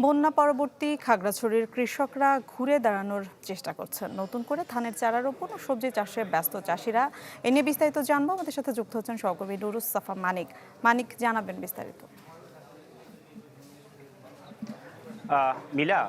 বন্যা পরবর্তী খাগড়াছড়ির কৃষকরা ঘুরে দাঁড়ানোর চেষ্টা করছেন। নতুন করে ধানের চারা রোপণ ও সবজি চাষে ব্যস্ত চাষিরা। এ নিয়ে বিস্তারিত জানবো। আমাদের সাথে যুক্ত হচ্ছেন সহকর্মী নুরুস সাফা মানিক। মানিক, জানাবেন বিস্তারিত। মিলা,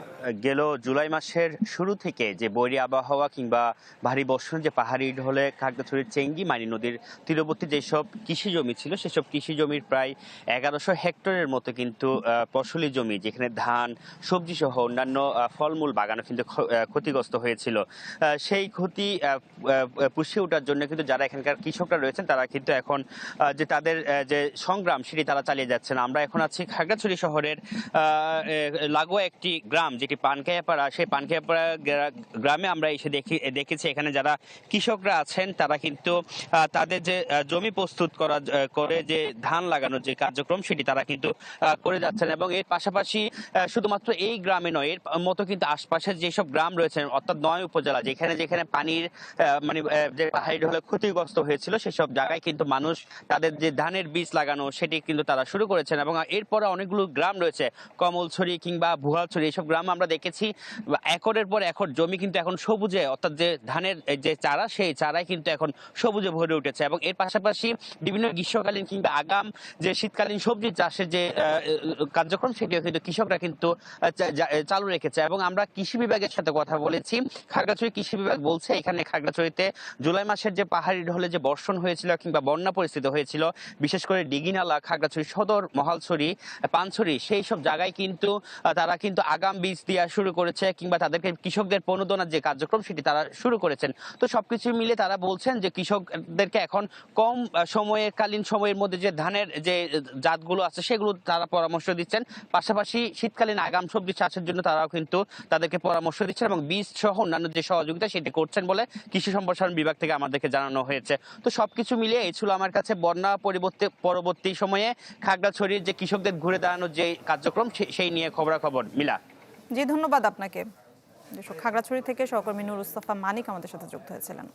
গেল জুলাই মাসের শুরু থেকে যে বৈরী আবহাওয়া কিংবা ভারী বর্ষণ যে পাহাড়ি ঢলে খাগড়াছড়ির চেঙ্গি মানি নদীর তীরবর্তী যেসব কৃষি জমি ছিল সেসব কৃষি জমির প্রায় 1100 হেক্টরের মতো কিন্তু ফসলি জমি, যেখানে ধান, সবজি সহ অন্যান্য ফলমূল বাগানও কিন্তু ক্ষতিগ্রস্ত হয়েছিল। সেই ক্ষতি পুষিয়ে ওঠার জন্য কিন্তু যারা এখানকার কৃষকরা রয়েছেন তারা কিন্তু এখন যে তাদের যে সংগ্রাম সেটি তারা চালিয়ে যাচ্ছেন। আমরা এখন আছি খাগড়াছড়ি শহরের লাগোয়া একটি গ্রাম, যেটি পানখাইয়াপাড়া। সেই পানখাইয়াপাড়া গ্রামে আমরা এসে দেখেছি এখানে যারা কৃষকরা আছেন তারা কিন্তু তাদের যে জমি প্রস্তুত করে যে ধান লাগানোর যে কার্যক্রম সেটি তারা কিন্তু করে যাচ্ছেন। এবং এর পাশাপাশি শুধুমাত্র এই গ্রামে নয়, এর মতো কিন্তু আশপাশের যেসব গ্রাম রয়েছে অর্থাৎ 9 উপজেলা, যেখানে যেখানে পানির মানে যে পাহাড়ি ঢলে ক্ষতিগ্রস্ত হয়েছিল সেসব জায়গায় কিন্তু মানুষ তাদের যে ধানের বীজ লাগানো সেটি কিন্তু তারা শুরু করেছেন। এবং এরপরে অনেকগুলো গ্রাম রয়েছে, কমলছড়ি কিংবা ভুয়ালছড়ি, এইসব গ্রাম আমরা দেখেছি একরের পর একর জমি কিন্তু এখন সবুজে, অর্থাৎ যে ধানের যে চারা সেই চারাই কিন্তু এখন সবুজে ভরে উঠেছে। এবং এর পাশাপাশি বিভিন্ন গ্রীষ্মকালীন কিংবা আগাম যে শীতকালীন সবজি চাষের যে কার্যক্রম সেটিও কিন্তু কৃষকরা কিন্তু চালু রেখেছে। এবং আমরা কৃষি বিভাগের সাথে কথা বলেছি, খাগড়াছড়ি কৃষি বিভাগ বলছে এখানে খাগড়াছড়িতে জুলাই মাসের যে পাহাড়ি ঢলে যে বর্ষণ হয়েছিল কিংবা বন্যা পরিস্থিতি হয়েছিল, বিশেষ করে ডিগিনালা, খাগড়াছড়ি সদর, মহালছড়ি, পানছড়ি, সেই সব জায়গায় কিন্তু তারা কিন্তু আগাম বীজ দেওয়া শুরু করেছে কিংবা তাদেরকে কৃষকদের প্রণোদনার যে কার্যক্রম সেটি তারা শুরু করেছেন। তো সবকিছু মিলে তারা বলছেন যে কৃষকদেরকে এখন কম কালীন সময়ের মধ্যে যে ধানের যে জাতগুলো আছে সেগুলো তারা পরামর্শ দিচ্ছেন। পাশাপাশি শীতকালীন আগাম সবজি চাষের জন্য তারাও কিন্তু তাদেরকে পরামর্শ দিচ্ছেন এবং বীজ সহ অন্যান্য যে সহযোগিতা সেটি করছেন বলে কৃষি সম্প্রসারণ বিভাগ থেকে আমাদেরকে জানানো হয়েছে। তো সবকিছু মিলিয়ে এই ছিল আমার কাছে বন্যা পরবর্তী সময়ে খাগড়াছড়ির যে কৃষকদের ঘুরে দাঁড়ানোর যে কার্যক্রম সেই নিয়ে খবরাখবর। মিলা, জি, ধন্যবাদ আপনাকে। খাগড়াছড়ি থেকে সহকর্মী নুরুস সাফা মানিক আমাদের সাথে যুক্ত হয়েছিলেন।